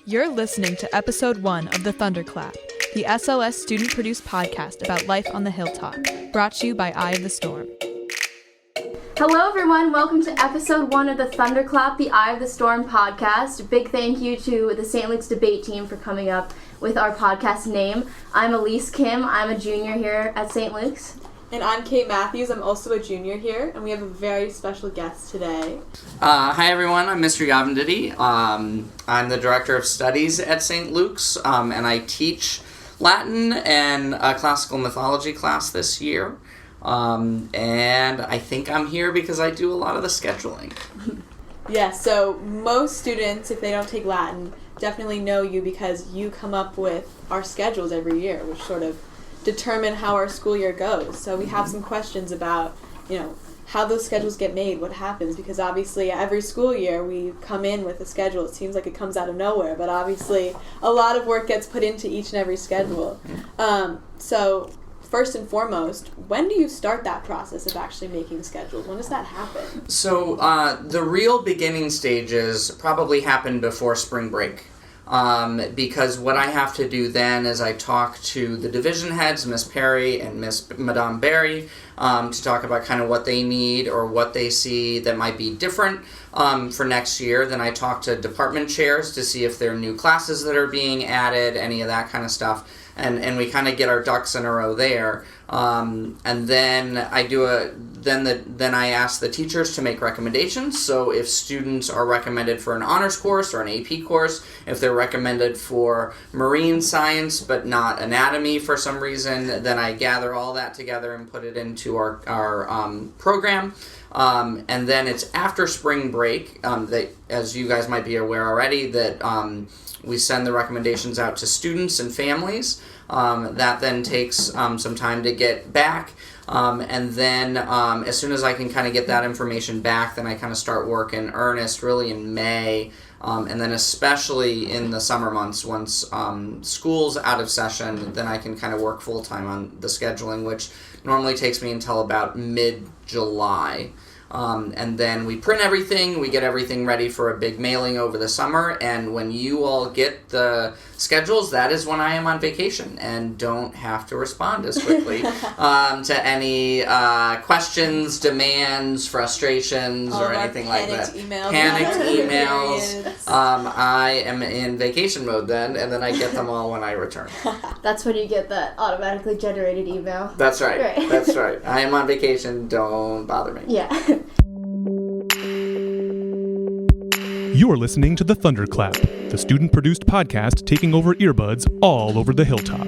You're listening to episode 1 of the Thunderclap, the SLS student-produced podcast about life on the hilltop, brought to you by Eye of the Storm. Hello everyone, welcome to episode 1 of the Thunderclap, the Eye of the Storm podcast. Big thank you to the St. Luke's debate team for coming up with our podcast name. I'm Elise Kim, I'm a junior here at St. Luke's. And I'm Kate Matthews. I'm also a junior here, and we have a very special guest today. Hi everyone, I'm Mr. Yavenditti. I'm the Director of Studies at St. Luke's, and I teach Latin and a classical mythology class this year. And I think I'm here because I do a lot of the scheduling. Yeah, so most students, if they don't take Latin, definitely know you because you come up with our schedules every year, which sort of determine how our school year goes. So we have some questions about, how those schedules get made, what happens, because obviously every school year we come in with a schedule. It seems like it comes out of nowhere, but obviously a lot of work gets put into each and every schedule. So first and foremost, when do you start that process of actually making schedules? When does that happen? So the real beginning stages probably happen before spring break. Because what I have to do then is I talk to the division heads, Miss Perry and Madame Barry, to talk about kind of what they need or what they see that might be different for next year. Then I talk to department chairs to see if there are new classes that are being added, any of that kind of stuff. And we kind of get our ducks in a row there. And then I do then I ask the teachers to make recommendations. So if students are recommended for an honors course or an AP course, if they're recommended for marine science but not anatomy for some reason, then I gather all that together and put it into our program. And then it's after spring break, that, as you guys might be aware already, that we send the recommendations out to students and families. That then takes some time to get back. And then as soon as I can kind of get that information back, then I kind of start work in earnest really in May. And then especially in the summer months, once school's out of session, then I can kind of work full-time on the scheduling, which normally takes me until about mid-July. And then we print everything, we get everything ready for a big mailing over the summer, and when you all get the schedules, that is when I am on vacation and don't have to respond as quickly to any questions, demands, frustrations, or anything like that. Panicked emails. I am in vacation mode then, and then I get them all when I return. That's when you get that automatically generated email. That's right. That's right. I am on vacation, don't bother me. Yeah. You're listening to the Thunderclap, the student-produced podcast taking over earbuds all over the hilltop.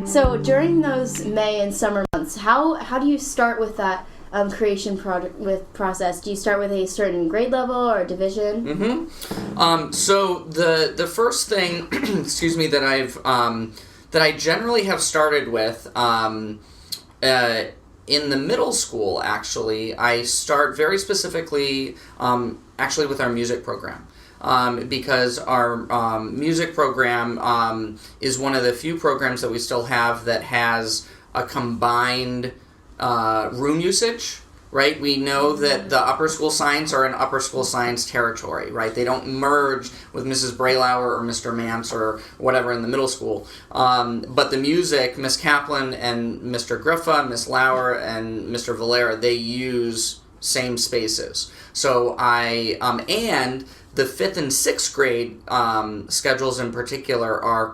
So during those May and summer months, how do you start with that creation process? Do you start with a certain grade level or division? Mm-hmm. So the first thing, that I generally have started with, in the middle school, actually, I start very specifically, with our music program. Because our music program is one of the few programs that we still have that has a combined room usage, right? We know that the upper school science are in upper school science territory, right? They don't merge with Mrs. Braylauer or Mr. Mance or whatever in the middle school. But the music, Miss Kaplan and Mr. Griffa, Miss Lauer and Mr. Valera, they use same spaces. So and the 5th and 6th grade schedules in particular are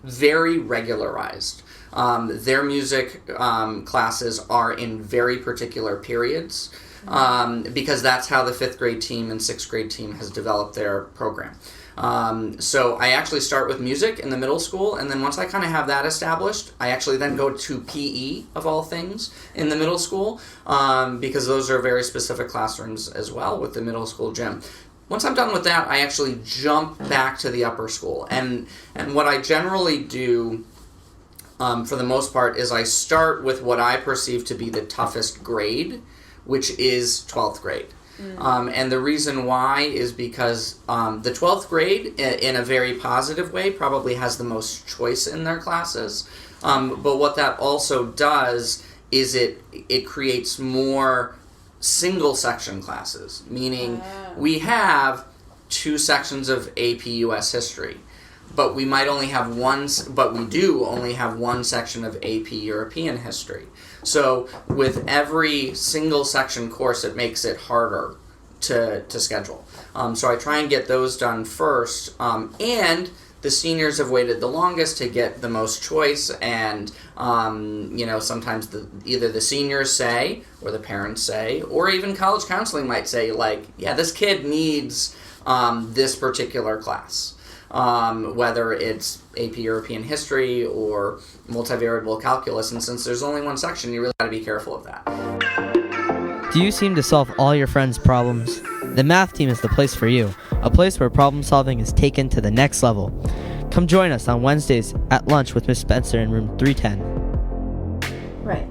very regularized. Their music classes are in very particular periods because that's how the 5th grade team and 6th grade team has developed their program. So I actually start with music in the middle school, and then once I kind of have that established, I actually then go to PE, of all things, in the middle school, because those are very specific classrooms as well with the middle school gym. Once I'm done with that, I actually jump back to the upper school. And what I generally do, for the most part, is I start with what I perceive to be the toughest grade, which is 12th grade. And the reason why is because the 12th grade, in a very positive way, probably has the most choice in their classes. But what that also does is it creates more single section classes, meaning we have 2 sections of AP US History. But we might only have we do only have 1 section of AP European History. So with every single section course, it makes it harder to schedule. So I try and get those done first, and the seniors have waited the longest to get the most choice, and sometimes either the seniors say, or the parents say, or even college counseling might say, like, yeah, this kid needs this particular class. Whether it's AP European History or multivariable calculus, and since there's only 1 section, you really got to be careful of that. Do you seem to solve all your friends' problems? The math team is the place for you, a place where problem solving is taken to the next level. Come join us on Wednesdays at lunch with Miss Spencer in room 310. Right.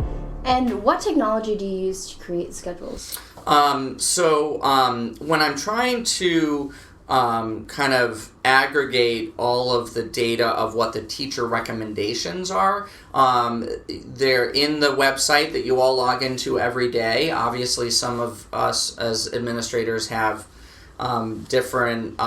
And what technology do you use to create schedules? When I'm trying to kind of aggregate all of the data of what the teacher recommendations are. They're in the website that you all log into every day. Obviously, some of us as administrators have different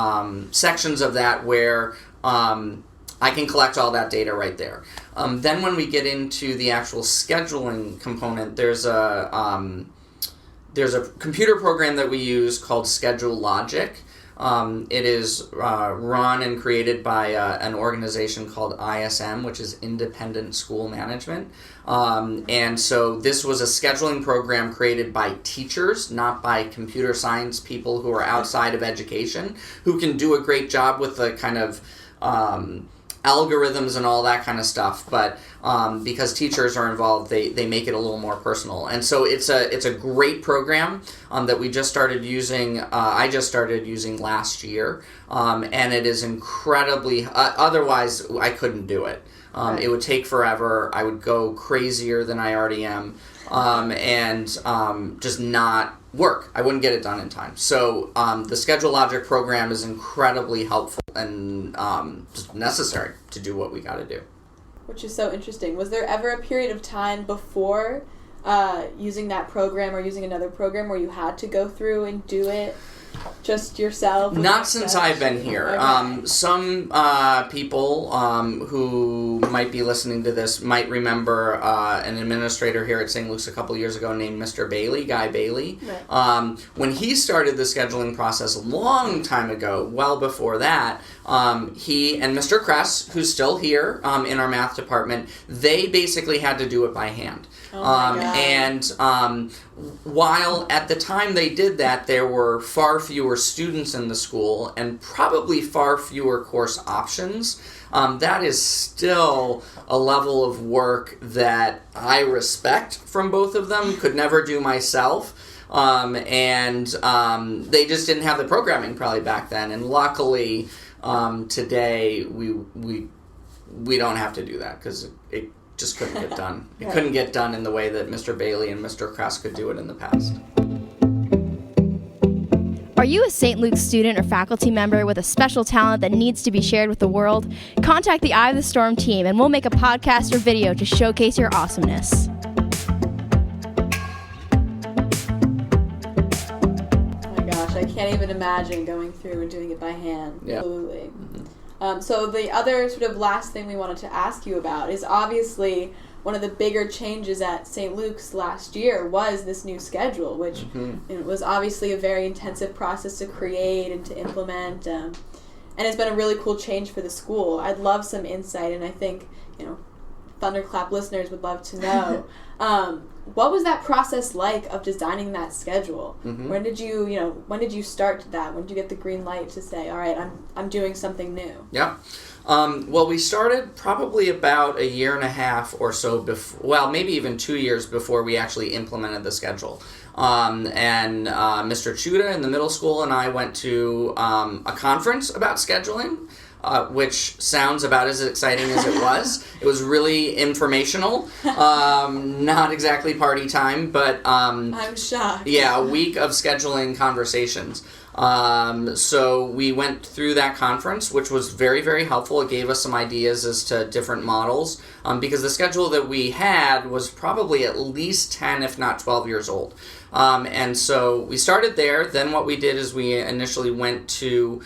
sections of that where I can collect all that data right there. Then when we get into the actual scheduling component, there's a computer program that we use called Schedule Logic. It is run and created by an organization called ISM, which is Independent School Management. And so this was a scheduling program created by teachers, not by computer science people who are outside of education, who can do a great job with the kind of algorithms and all that kind of stuff, but because teachers are involved, they make it a little more personal. And so it's a great program that we just started using. I just started using last year, and it is incredibly. Otherwise, I couldn't do it. Right. It would take forever. I would go crazier than I already am, and just not work. I wouldn't get it done in time. So the Schedule Logic program is incredibly helpful and just necessary to do what we got to do. Which is so interesting. Was there ever a period of time before using that program or using another program where you had to go through and do it just yourself? Not since I've been here. Okay. Some people who might be listening to this might remember an administrator here at St. Luke's a couple years ago named Mr. Bailey, Guy Bailey. Right. When he started the scheduling process a long time ago, well before that, he and Mr. Kress, who's still here in our math department, they basically had to do it by hand. Oh my God. And while at the time they did that, there were far fewer students in the school and probably far fewer course options, that is still a level of work that I respect from both of them, could never do myself. And they just didn't have the programming probably back then. And luckily, today we don't have to do that because it just couldn't get done. It couldn't get done in the way that Mr. Bailey and Mr. Kress could do it in the past. Are you a St. Luke's student or faculty member with a special talent that needs to be shared with the world? Contact the Eye of the Storm team and we'll make a podcast or video to showcase your awesomeness. Oh my gosh, I can't even imagine going through and doing it by hand. Yeah. Absolutely. Mm-hmm. So the other sort of last thing we wanted to ask you about is obviously one of the bigger changes at St. Luke's last year was this new schedule, which it was obviously a very intensive process to create and to implement, and it's been a really cool change for the school. I'd love some insight, and I think Thunderclap listeners would love to know what was that process like of designing that schedule? Mm-hmm. When did you start that? When did you get the green light to say, all right, I'm doing something new? Yeah. Well, we started probably about a year and a half or so before, well, maybe even 2 years before we actually implemented the schedule. And Mr. Chuda in the middle school and I went to a conference about scheduling. which sounds about as exciting as it was. It was really informational, not exactly party time, but I'm shocked. yeah, a week of scheduling conversations. So we went through that conference, which was very, very helpful. It gave us some ideas as to different models, because the schedule that we had was probably at least 10, if not 12 years old. And so we started there. Then what we did is we initially went to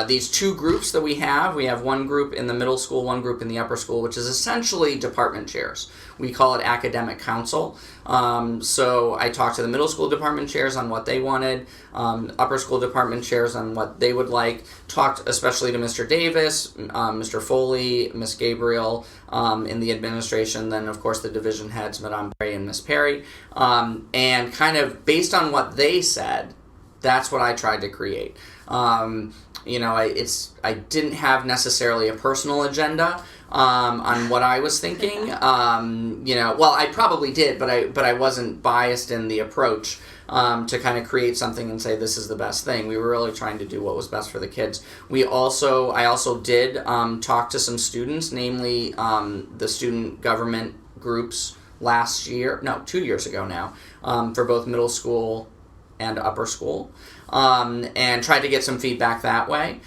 these two groups that we have. We have one group in the middle school, one group in the upper school, which is essentially department chairs. We call it academic council. So I talked to the middle school department chairs on what they wanted, upper school department chairs on what they would like, talked especially to Mr. Davis, Mr. Foley, Miss Gabriel in the administration, then of course the division heads, Madame Bray and Miss Perry, and kind of based on what they said, that's what I tried to create. I didn't have necessarily a personal agenda on what I was thinking. I probably did, but I wasn't biased in the approach to kind of create something and say this is the best thing. We were really trying to do what was best for the kids. I also did talk to some students, namely the student government groups 2 years ago now, for both middle school and upper school, and tried to get some feedback that way.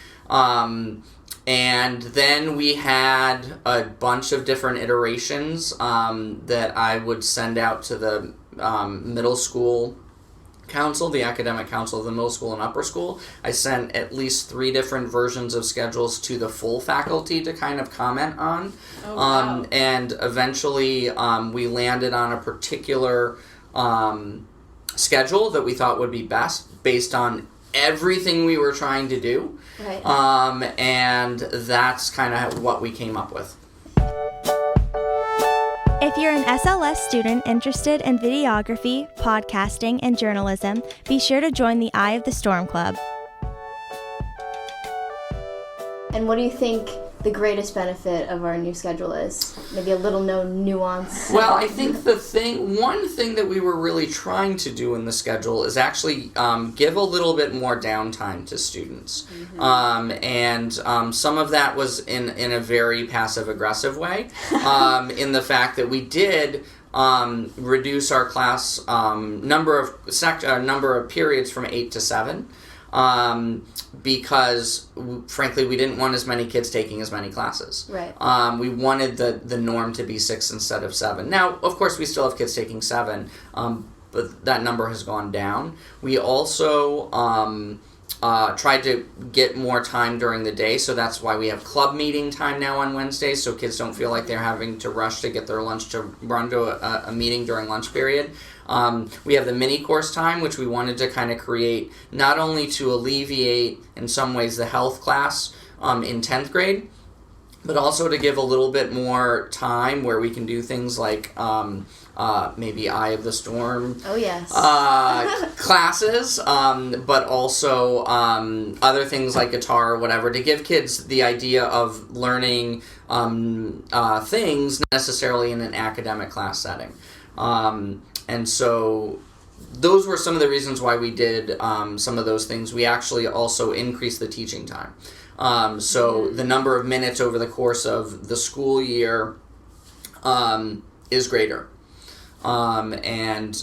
And then we had a bunch of different iterations that I would send out to the middle school council, the academic council of the middle school and upper school. I sent at least 3 different versions of schedules to the full faculty to kind of comment on. Oh, wow. And eventually we landed on a particular schedule that we thought would be best based on everything we were trying to do. Right. And that's kind of what we came up with. If you're an SLS student interested in videography, podcasting, and journalism, be sure to join the Eye of the Storm Club. And what do you think the greatest benefit of our new schedule is? Maybe a little known nuance. Well, I think one thing that we were really trying to do in the schedule is actually give a little bit more downtime to students. Mm-hmm. And some of that was in a very passive-aggressive way, in the fact that we did reduce our class number of periods from 8 to 7. Because frankly we didn't want as many kids taking as many classes. Right. We wanted the norm to be 6 instead of 7. Now, of course, we still have kids taking 7, but that number has gone down. We also tried to get more time during the day, so that's why we have club meeting time now on Wednesdays, so kids don't feel like they're having to rush to get their lunch to run to a meeting during lunch period. We have the mini course time, which we wanted to kind of create not only to alleviate, in some ways, the health class in 10th grade, but also to give a little bit more time where we can do things like maybe Eye of the Storm classes, but also other things like guitar or whatever, to give kids the idea of learning things not necessarily in an academic class setting. And so those were some of the reasons why we did some of those things. We actually also increased the teaching time. So the number of minutes over the course of the school year is greater. And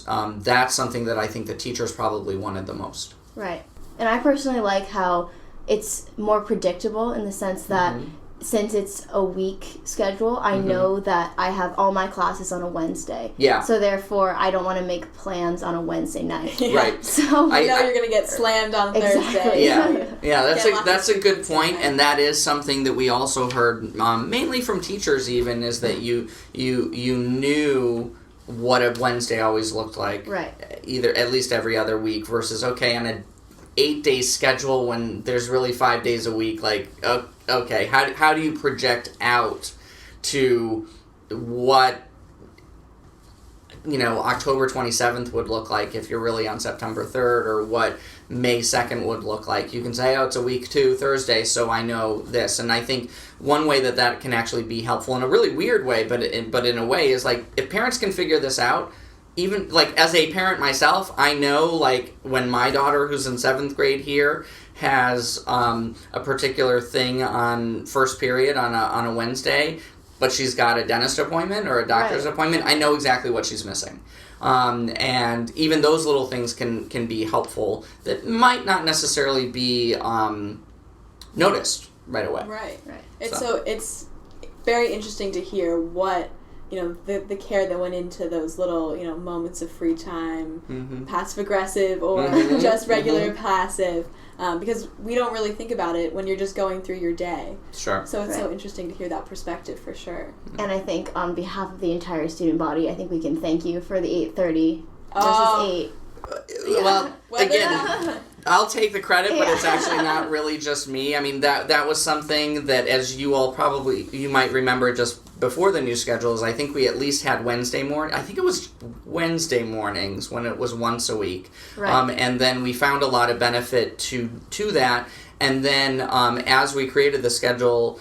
that's something that I think the teachers probably wanted the most. Right. And I personally like how it's more predictable in the sense that since it's a week schedule, I know that I have all my classes on a Wednesday. Yeah. So therefore, I don't want to make plans on a Wednesday night. Right. So I know you're going to get slammed on Thursday. Yeah. That's a good point, and that is something that we also heard mainly from teachers. Even is that you knew what a Wednesday always looked like. Right. Either at least every other week versus on a 8-day schedule when there's really 5 days a week, like, okay, how do you project out to what, October 27th would look like if you're really on September 3rd, or what May 2nd would look like? You can say, it's a week 2 Thursday, so I know this. And I think one way that can actually be helpful in a really weird way, but in a way, is like, if parents can figure this out, even like as a parent myself, I know like when my daughter who's in 7th grade here has a particular thing on first period on a Wednesday, but she's got a dentist appointment or a doctor's appointment, I know exactly what she's missing. And even those little things can be helpful that might not necessarily be noticed right away. Right. It's very interesting to hear what, the care that went into those little, moments of free time, passive-aggressive or just regular passive, because we don't really think about it when you're just going through your day. Sure. So it's so interesting to hear that perspective for sure. And I think on behalf of the entire student body, I think we can thank you for the 8:30 versus 8. Well, again, I'll take the credit, but it's actually not really just me. I mean, that was something that, as you all you might remember just before the new schedules, I think we at least had Wednesday morning. I think it was Wednesday mornings when it was once a week. Right. And then we found a lot of benefit to that. And then as we created the schedule,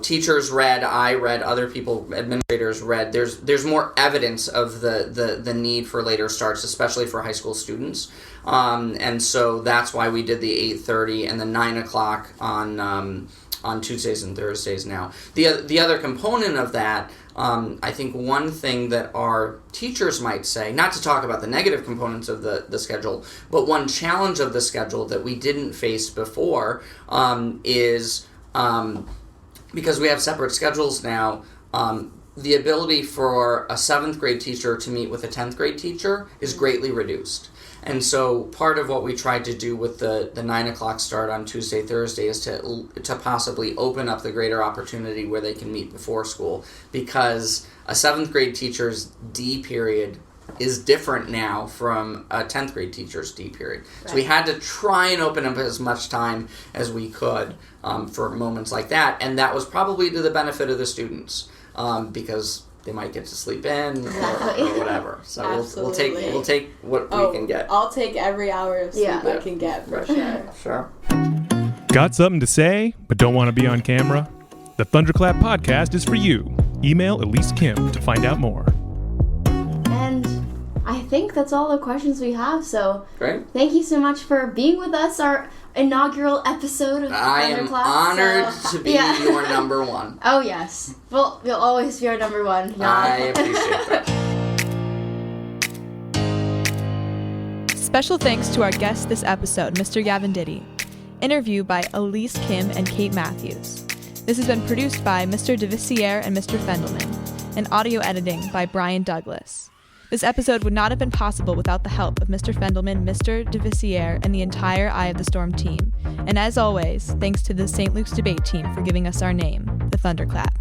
teachers read, I read, other people, administrators read. There's more evidence of the need for later starts, especially for high school students. And so that's why we did the 8:30 and the 9 o'clock on Tuesdays and Thursdays now. The other component of that, I think one thing that our teachers might say, not to talk about the negative components of the schedule, but one challenge of the schedule that we didn't face before is because we have separate schedules now, the ability for a 7th grade teacher to meet with a 10th grade teacher is greatly reduced. And so part of what we tried to do with the 9 o'clock start on Tuesday, Thursday is to possibly open up the greater opportunity where they can meet before school, because a 7th grade teacher's D period is different now from a 10th grade teacher's D period. Right. So we had to try and open up as much time as we could for moments like that, and that was probably to the benefit of the students because they might get to sleep in or whatever. So we'll take what we can get. I'll take every hour of sleep I can get for sure. Sure. Got something to say but don't want to be on camera? The Thunderclap podcast is for you. Email Elise Kim to find out more. And I think that's all the questions we have. So great. Thank you so much for being with us. Our inaugural episode of I am honored to be your number one. Oh, yes. Well, you'll always be our number one. No. I appreciate that. Special thanks to our guests this episode, Mr. Yavenditti. Interview by Elise Kim and Kate Matthews. This has been produced by Mr. DeVissiere and Mr. Fendelman, and audio editing by Brian Douglas. This episode would not have been possible without the help of Mr. Fendelman, Mr. DeVissiere, and the entire Eye of the Storm team. And as always, thanks to the St. Luke's debate team for giving us our name, the Thunderclap.